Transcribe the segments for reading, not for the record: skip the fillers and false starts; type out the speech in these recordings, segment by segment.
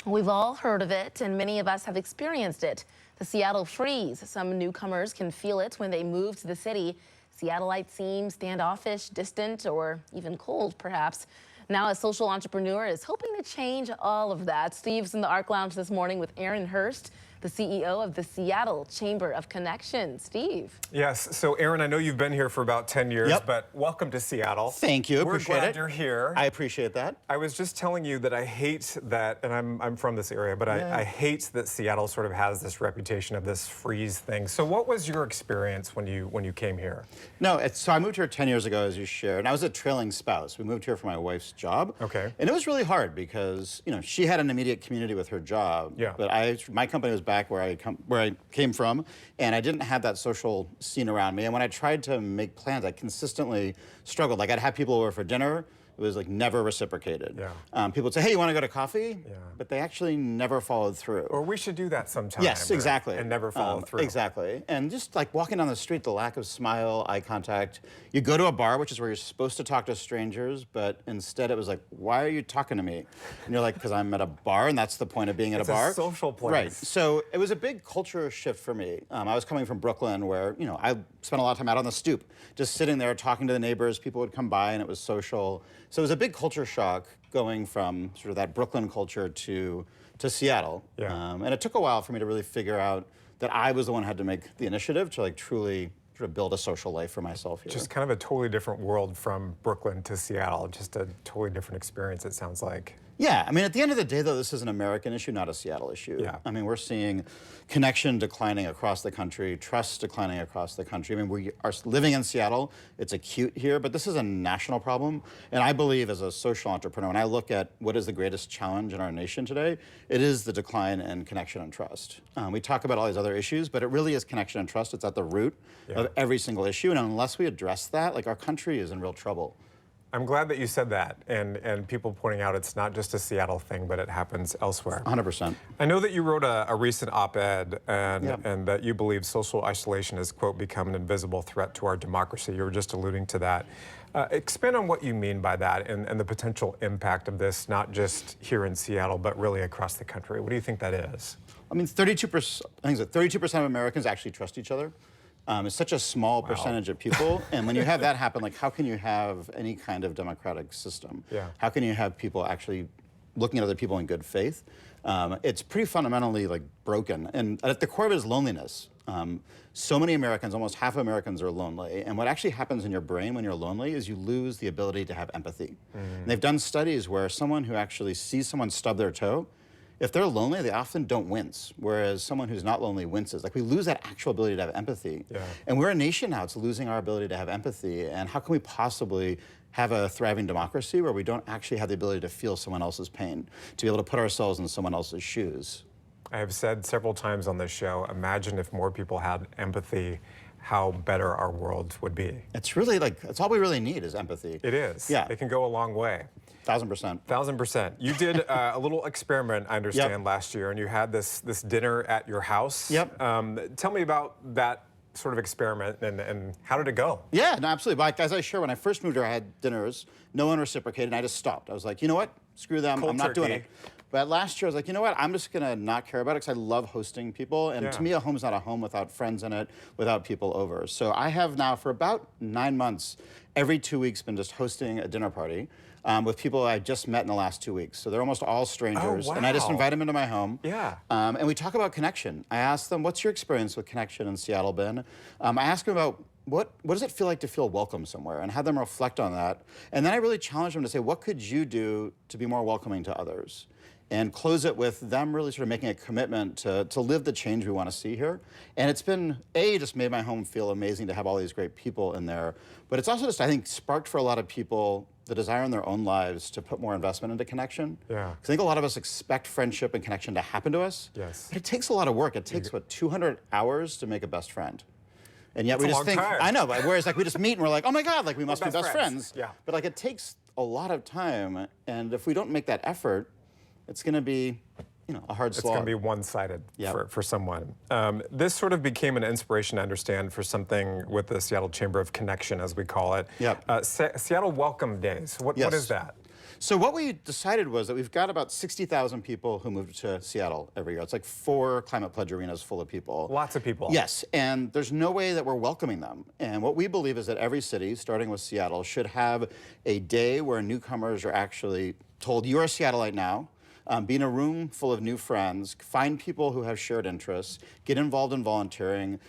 We've all heard of it, and many of us have experienced it. The Seattle freeze. Some newcomers can feel it when they move to the city. Seattleites seem standoffish, distant, or even cold, perhaps. Now, a social entrepreneur is hoping to change all of that. Steve's in the Arc Lounge this morning with Aaron Hurst, the CEO of the Seattle Chamber of Connection. Steve. Yes, so Aaron, I know you've been here for about 10 years, but welcome to Seattle. Thank you, appreciate it. We're glad you're here. I appreciate that. I was just telling you that I hate that, and I'm from this area, but I hate that Seattle sort of has this reputation of this freeze thing. So what was your experience when you came here? No, so I moved here 10 years ago, as you shared, and I was a trailing spouse. We moved here for my wife's job. Okay. And it was really hard because, you know, she had an immediate community with her job. Yeah. But my company was back where I came from, and I didn't have that social scene around me. And when I tried to make plans, I consistently struggled. Like, I'd have people over for dinner. It was like never reciprocated. Yeah. People would say, hey, you want to go to coffee? Yeah. But they actually never followed through. Or we should do that sometime. Yes, exactly. And never follow through. Exactly. And just like walking down the street, the lack of smile, eye contact. You go to a bar, which is where you're supposed to talk to strangers, but instead it was like, why are you talking to me? And you're like, because I'm at a bar, and that's the point of being at a bar. It's a social place. Right. So it was a big culture shift for me. I was coming from Brooklyn, where, you know, I spent a lot of time out on the stoop, just sitting there talking to the neighbors. People would come by, and it was social. So it was a big culture shock going from sort of that Brooklyn culture to Seattle. Yeah. And it took a while for me to really figure out that I was the one who had to make the initiative to like truly sort of build a social life for myself here. Just kind of a totally different world from Brooklyn to Seattle. Just a totally different experience, it sounds like. Yeah, I mean, at the end of the day, though, this is an American issue, not a Seattle issue. Yeah. I mean, we're seeing connection declining across the country, trust declining across the country. I mean, we are living in Seattle. It's acute here, but this is a national problem. And I believe, as a social entrepreneur, when I look at what is the greatest challenge in our nation today, it is the decline in connection and trust. We talk about all these other issues, but it really is connection and trust. It's at the root of every single issue. And unless we address that, like, our country is in real trouble. I'm glad that you said that, and people pointing out it's not just a Seattle thing, but it happens elsewhere. 100%. I know that you wrote a recent op-ed and that you believe social isolation has, quote, become an invisible threat to our democracy. You were just alluding to that. Expand on what you mean by that and the potential impact of this, not just here in Seattle, but really across the country. What do you think that is? I mean, 32%, I think it's 32% of Americans actually trust each other. It's such a small percentage of people, and when you have that happen, like, how can you have any kind of democratic system? Yeah. How can you have people actually looking at other people in good faith? It's pretty fundamentally like broken, and at the core of it is loneliness. So many Americans, almost half of Americans, are lonely, and what actually happens in your brain when you're lonely is you lose the ability to have empathy. And they've done studies where someone who actually sees someone stub their toe, if they're lonely, they often don't wince, whereas someone who's not lonely winces. Like, we lose that actual ability to have empathy. Yeah. And we're a nation now, it's losing our ability to have empathy. And how can we possibly have a thriving democracy where we don't actually have the ability to feel someone else's pain, to be able to put ourselves in someone else's shoes? I have said several times on this show, imagine if more people had empathy, how better our world would be. It's really like, that's all we really need is empathy. It is. Yeah. It can go a long way. 1000%. 1000%. You did a little experiment, I understand, last year, and you had this dinner at your house. Yep. Tell me about that sort of experiment and how did it go? Yeah, no, absolutely. Like, as I share, when I first moved here, I had dinners. No one reciprocated, and I just stopped. I was like, you know what? Screw them. Cold I'm not doing turkey. it. But last year, I was like, you know what? I'm just going to not care about it because I love hosting people. And to me, a home's not a home without friends in it, without people over. So I have now, for about 9 months, every 2 weeks, been just hosting a dinner party with people I just met in the last 2 weeks. So they're almost all strangers. Oh, wow. And I just invite them into my home. Yeah. And we talk about connection. I ask them, what's your experience with connection in Seattle been? I ask them about, what does it feel like to feel welcome somewhere, and have them reflect on that. And then I really challenge them to say, what could you do to be more welcoming to others? And close it with them really sort of making a commitment to live the change we want to see here. And it's been, just made my home feel amazing to have all these great people in there. But it's also just, I think, sparked for a lot of people the desire in their own lives to put more investment into connection. Yeah. 'Cause I think a lot of us expect friendship and connection to happen to us. Yes. But it takes a lot of work. It takes, 200 hours to make a best friend. And yet we just think, time. I know, but whereas like we just meet and we're like, oh my God, like we must be best friends. Yeah. But like it takes a lot of time, and if we don't make that effort, it's going to be a hard It's slog. going to be one-sided Yep. for someone. This sort of became an inspiration, I understand, for something with the Seattle Chamber of Connection, as we call it. Yep. Seattle Welcome Days. What Yes. is that? So what we decided was that we've got about 60,000 people who move to Seattle every year. It's like 4 Climate Pledge arenas full of people. Lots of people. Yes, and there's no way that we're welcoming them. And what we believe is that every city, starting with Seattle, should have a day where newcomers are actually told, you're a Seattleite now. Be in a room full of new friends, find people who have shared interests, get involved in volunteering,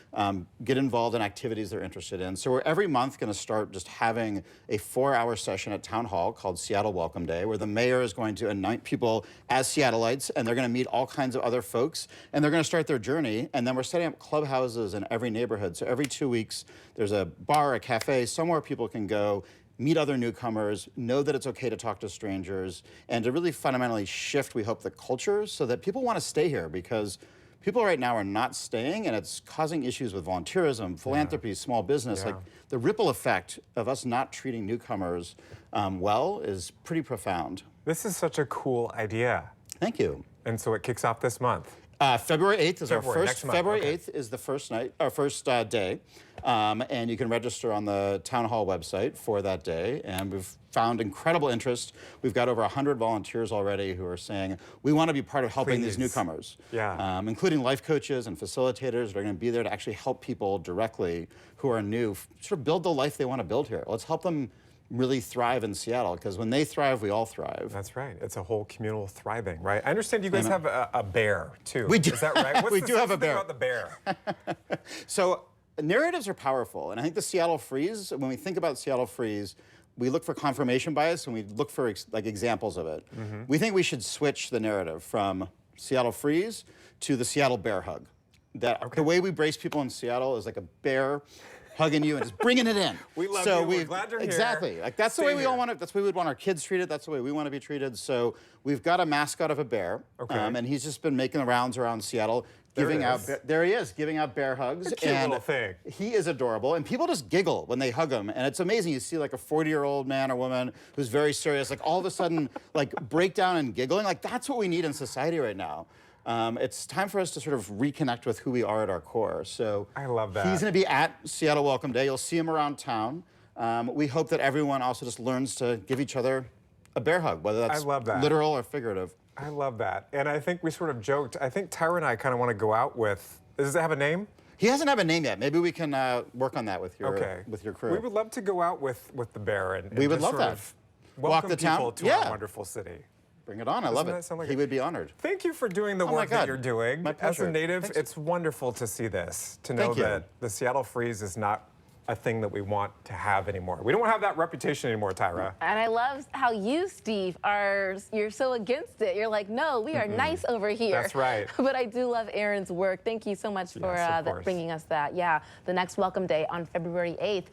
get involved in activities they're interested in. So we're every month going to start just having a 4-hour session at Town Hall called Seattle Welcome Day, where the mayor is going to anoint people as Seattleites, and they're going to meet all kinds of other folks, and they're going to start their journey. And then we're setting up clubhouses in every neighborhood. So every 2 weeks, there's a bar, a cafe, somewhere people can go, meet other newcomers, know that it's okay to talk to strangers, and to really fundamentally shift, we hope, the culture so that people want to stay here, because people right now are not staying, and it's causing issues with volunteerism, philanthropy, small business. Like the ripple effect of us not treating newcomers well is pretty profound. This is such a cool idea. Thank you. And so it kicks off this month. February 8th is our first. Next month, February okay. 8th is the first night, our first day, and you can register on the Town Hall website for that day. And we've found incredible interest. We've got over 100 volunteers already who are saying we want to be part of helping these newcomers. Yeah. Including life coaches and facilitators that are going to be there to actually help people directly who are new, sort of build the life they want to build here. Let's help them really thrive in Seattle, because when they thrive, we all thrive. That's right. It's a whole communal thriving, right? I understand you guys have a bear, too. We do. Is that right? What's We the do have a thing bear. about the bear? So narratives are powerful, and I think the Seattle Freeze, when we think about Seattle Freeze, we look for confirmation bias and we look for examples of it. We think we should switch the narrative from Seattle Freeze to the Seattle Bear Hug. That the way we brace people in Seattle is like a bear hugging you and just bringing it in. We love you. We're glad you're here. Exactly. Like that's the way we all want to. That's the way we'd want our kids treated. That's the way we want to be treated. So we've got a mascot of a bear, and he's just been making the rounds around Seattle, giving out. There he is, giving out bear hugs. A cute little thing. He is adorable, and people just giggle when they hug him, and it's amazing. You see like a 40-year-old man or woman who's very serious, like all of a sudden, like break down and giggling. Like that's what we need in society right now. It's time for us to sort of reconnect with who we are at our core. So I love that. He's going to be at Seattle Welcome Day. You'll see him around town. We hope that everyone also just learns to give each other a bear hug, whether that's literal or figurative. I love that. And I think we sort of joked. I think Tyra and I kind of want to go out with. Does it have a name? He doesn't have a name yet. Maybe we can work on that with your crew. We would love to go out with the bear and we would just love sort that. of Walk welcome the people town. to our wonderful city. Bring it on. I love it. Like he would be honored. Thank you for doing the work that you're doing. My pleasure. As a native, Thanks. it's wonderful to see this, to know that the Seattle Freeze is not a thing that we want to have anymore. We don't have that reputation anymore, Tyra. And I love how you, Steve, you're so against it. You're like, no, we are nice over here. That's right. But I do love Aaron's work. Thank you so much for bringing us that. Yeah, the next Welcome Day on February 8th.